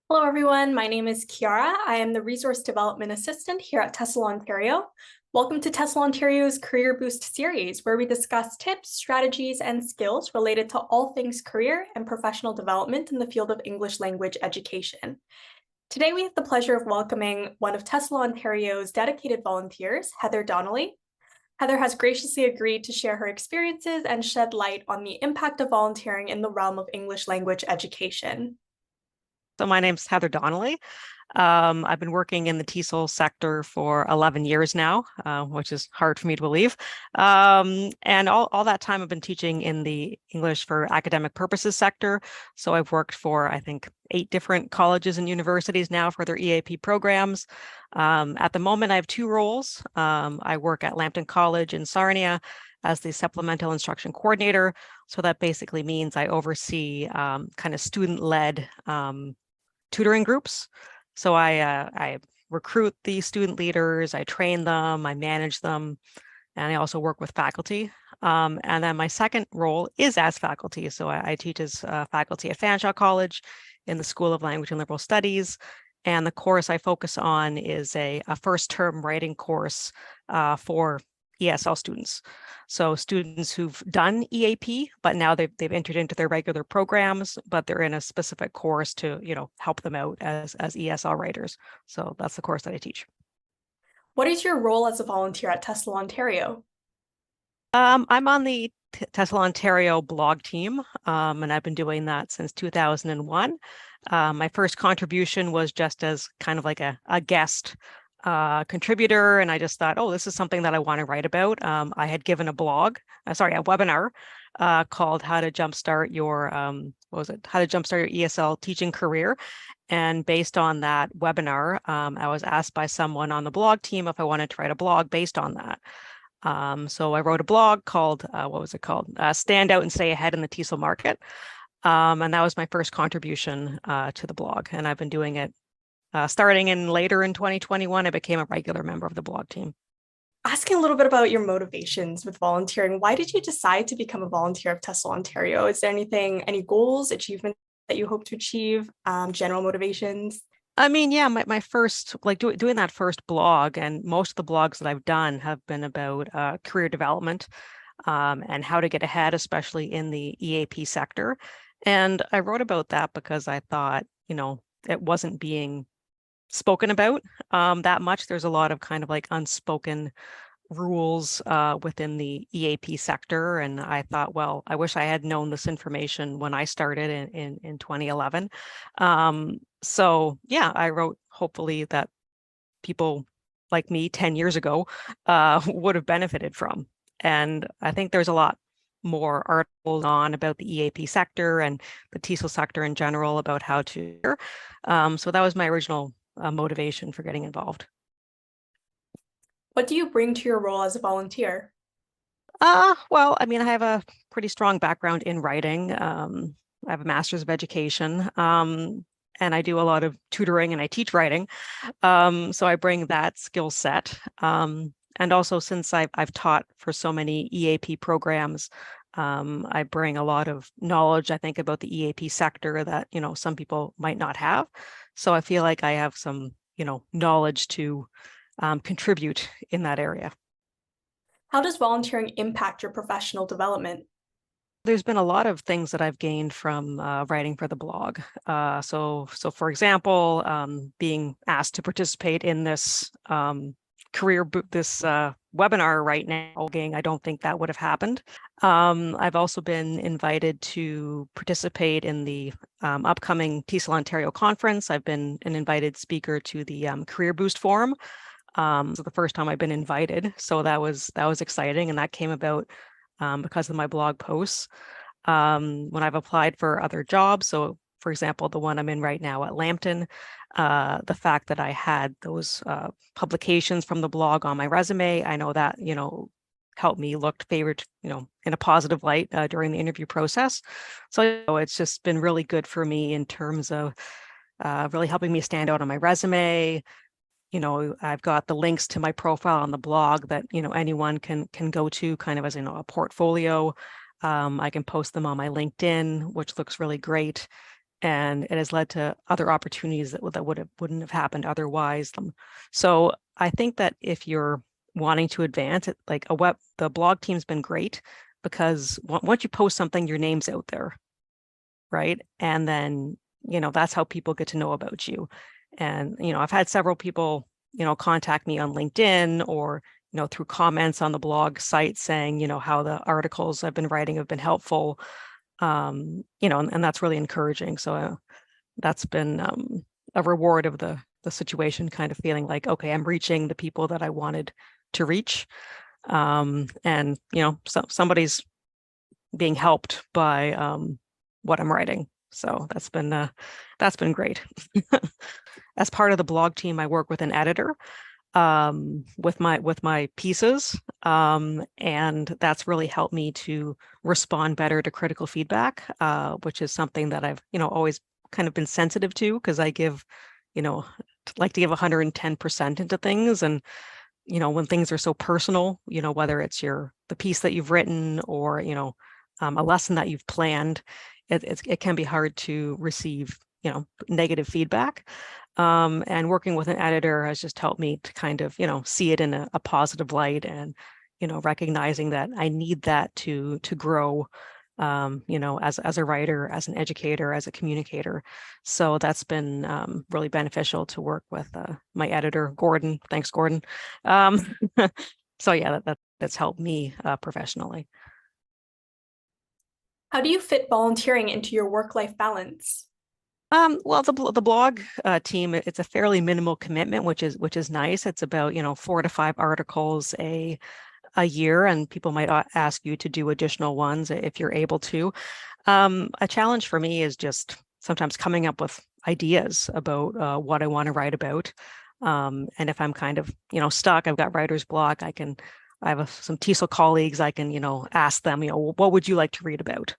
Hello, everyone. My name is Kiara. I am the Resource Development Assistant here at TESL Ontario. Welcome to TESL Ontario's Career Boost series, where we discuss tips, strategies, and skills related to all things career and professional development in the field of English language education. Today, we have the pleasure of welcoming one of TESL Ontario's dedicated volunteers, Heather Donnelly. Heather has graciously agreed to share her experiences and shed light on the impact of volunteering in the realm of English language education. So my name's Heather Donnelly. I've been working in the TESL sector for 11 years now, which is hard for me to believe. And all that time I've been teaching in the English for academic purposes sector. So I've worked for, I think, 8 different colleges and universities now for their EAP programs. At the moment, I have 2 roles. I work at Lambton College in Sarnia as the supplemental instruction coordinator. So that basically means I oversee kind of student-led tutoring groups. So I recruit the student leaders, I train them, I manage them, and I also work with faculty. And then my second role is as faculty. So I teach as faculty at Fanshawe College in the School of Language and Liberal Studies. And the course I focus on is a first term writing course for ESL students. So students who've done EAP, but now they've entered into their regular programs, but they're in a specific course to, help them out as ESL writers. So that's the course that I teach. What is your role as a volunteer at TESL Ontario? I'm on the TESL Ontario blog team, and I've been doing that since 2001. My first contribution was just as kind of like a guest contributor, and I just thought, oh, this is something that I want to write about. I had given a webinar called "How to Jumpstart Your How to Jumpstart Your ESL Teaching Career." And based on that webinar, I was asked by someone on the blog team if I wanted to write a blog based on that. So I wrote a blog called, Stand Out and Stay Ahead in the TESL Market. And that was my first contribution to the blog. And I've been doing it starting later in 2021. I became a regular member of the blog team. Asking a little bit about your motivations with volunteering, why did you decide to become a volunteer of TESL Ontario? Is there any goals, achievements that you hope to achieve, general motivations? I mean, yeah, my first, doing that first blog, and most of the blogs that I've done have been about career development and how to get ahead, especially in the EAP sector. And I wrote about that because I thought, it wasn't being spoken about that much. There's a lot of kind of like unspoken rules within the EAP sector. And I thought, well, I wish I had known this information when I started in 2011. So yeah, I wrote hopefully that people like me 10 years ago would have benefited from. And I think there's a lot more articles on about the EAP sector and the TESL sector in general about how to. So that was my original motivation for getting involved. What do you bring to your role as a volunteer? Well, I mean, I have a pretty strong background in writing. I have a master's of education, and I do a lot of tutoring and I teach writing. So I bring that skill set. And also, since I've taught for so many EAP programs, I bring a lot of knowledge, I think, about the EAP sector that, some people might not have. So I feel like I have some, knowledge to contribute in that area. How does volunteering impact your professional development? There's been a lot of things that I've gained from writing for the blog. So for example, being asked to participate in this webinar right now, I don't think that would have happened. I've also been invited to participate in the upcoming TESL Ontario conference. I've been an invited speaker to the Career Boost Forum. So the first time I've been invited, so that was exciting, and that came about because of my blog posts. When I've applied for other jobs, so for example, the one I'm in right now at Lambton, the fact that I had those publications from the blog on my resume, I know that, helped me look favored, in a positive light during the interview process. So it's just been really good for me in terms of really helping me stand out on my resume. I've got the links to my profile on the blog that, anyone can go to kind of as, a portfolio. I can post them on my LinkedIn, which looks really great. and it has led to other opportunities that wouldn't have happened otherwise. So I think that if you're wanting to advance it, like the blog team's been great because once you post something, your name's out there, right? And then, that's how people get to know about you. And, I've had several people, contact me on LinkedIn or, through comments on the blog site saying, how the articles I've been writing have been helpful. And that's really encouraging. So that's been a reward of the situation, kind of feeling like, okay, I'm reaching the people that I wanted to reach. And, so somebody's being helped by what I'm writing. So that's been great. As part of the blog team, I work with an editor with my pieces, and that's really helped me to respond better to critical feedback, which is something that I've always kind of been sensitive to because I give, like to give 110% into things, and when things are so personal, whether it's the piece that you've written or a lesson that you've planned, it can be hard to receive negative feedback. And working with an editor has just helped me to kind of see it in a positive light, and recognizing that I need that to grow, as a writer, as an educator, as a communicator. So that's been really beneficial to work with my editor, Gordon. Thanks, Gordon. So yeah, that's helped me professionally. How do you fit volunteering into your work-life balance? Well, the blog team, it's a fairly minimal commitment, which is nice. It's about 4 to 5 articles a year, and people might ask you to do additional ones if you're able to. A challenge for me is just sometimes coming up with ideas about what I want to write about. And if I'm kind of stuck, I've got writer's block. I have some TESL colleagues. I can ask them what would you like to read about.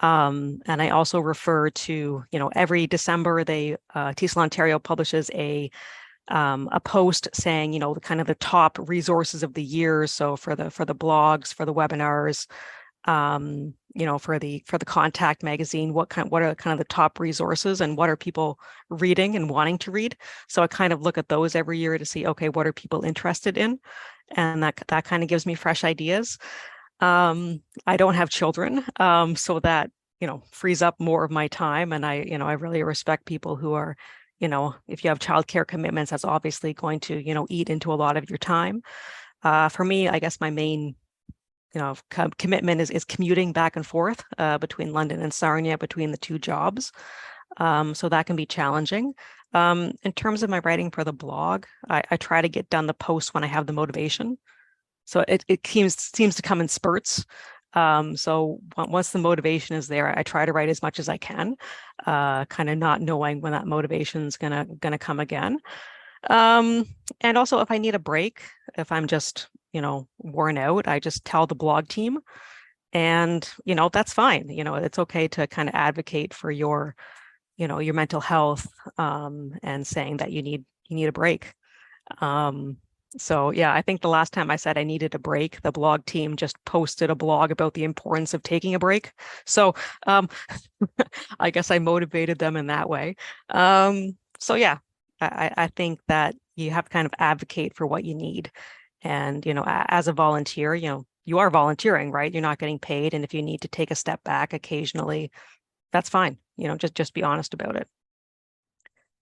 And I also refer to, every December TESL Ontario publishes a post saying, the kind of the top resources of the year. So for the blogs, for the webinars, for the Contact magazine, what are kind of the top resources and what are people reading and wanting to read? So I kind of look at those every year to see, okay, what are people interested in? And that kind of gives me fresh ideas. I don't have children, so that frees up more of my time, and I really respect people who are, if you have childcare commitments, that's obviously going to eat into a lot of your time. For me, I guess my main commitment is commuting back and forth between London and Sarnia, between the two jobs. So that can be challenging. In terms of my writing for the blog, I try to get done the post when I have the motivation. So it seems to come in spurts. So once the motivation is there, I try to write as much as I can, kind of not knowing when that motivation is gonna come again. And also if I need a break, if I'm just, worn out, I just tell the blog team, and, that's fine. It's okay to kind of advocate for your mental health, and saying that you need a break. So yeah, I think the last time I said I needed a break, the blog team just posted a blog about the importance of taking a break. So I guess I motivated them in that way. So yeah, I think that you have to kind of advocate for what you need. And, as a volunteer, you are volunteering, right? You're not getting paid. And if you need to take a step back occasionally, that's fine. Just be honest about it.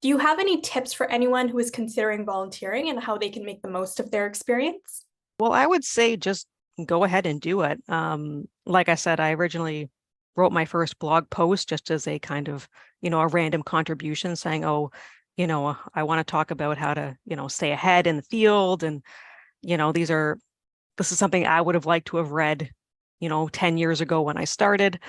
Do you have any tips for anyone who is considering volunteering and how they can make the most of their experience? Well, I would say just go ahead and do it. Like I said, I originally wrote my first blog post just as a kind of, a random contribution saying, oh, I want to talk about how to, stay ahead in the field. And, this is something I would have liked to have read, 10 years ago when I started.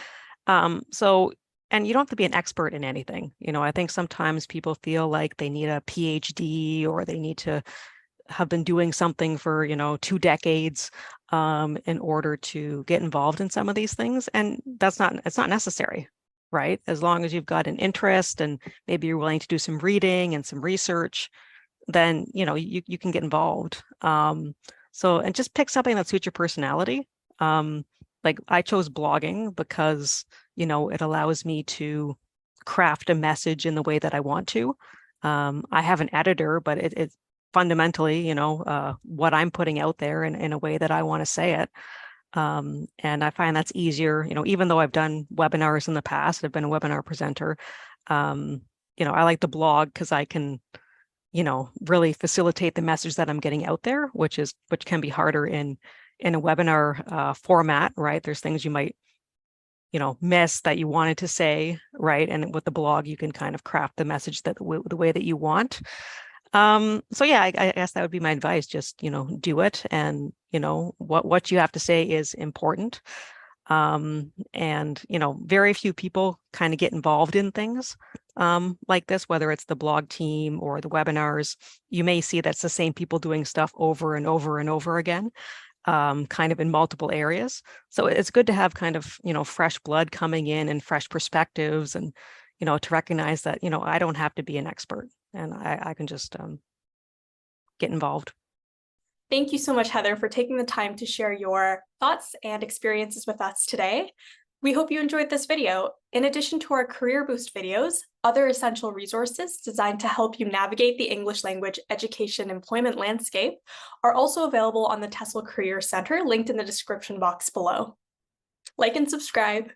So, and you don't have to be an expert in anything. I think sometimes people feel like they need a PhD or they need to have been doing something for 2 decades in order to get involved in some of these things, and it's not necessary, right? As long as you've got an interest and maybe you're willing to do some reading and some research, then you can get involved. So, and just pick something that suits your personality. Like I chose blogging because it allows me to craft a message in the way that I want to. I have an editor, but it's fundamentally, what I'm putting out there in a way that I want to say it. And I find that's easier, even though I've done webinars in the past, I've been a webinar presenter. I like the blog because I can, really facilitate the message that I'm getting out there, which can be harder in a webinar format, right? There's things you might, miss that you wanted to say, right? And with the blog, you can kind of craft the message the way that you want. So yeah, I guess that would be my advice. Just, do it. And, what you have to say is important. And, very few people kind of get involved in things like this, whether it's the blog team or the webinars. You may see that's the same people doing stuff over and over and over again, kind of in multiple areas. So it's good to have kind of, fresh blood coming in and fresh perspectives, and, to recognize that, I don't have to be an expert, and I can just get involved. Thank you so much, Heather, for taking the time to share your thoughts and experiences with us today. We hope you enjoyed this video. In addition to our Career Boost videos, other essential resources designed to help you navigate the English language education employment landscape are also available on the TESL Career Center, linked in the description box below. Like and subscribe.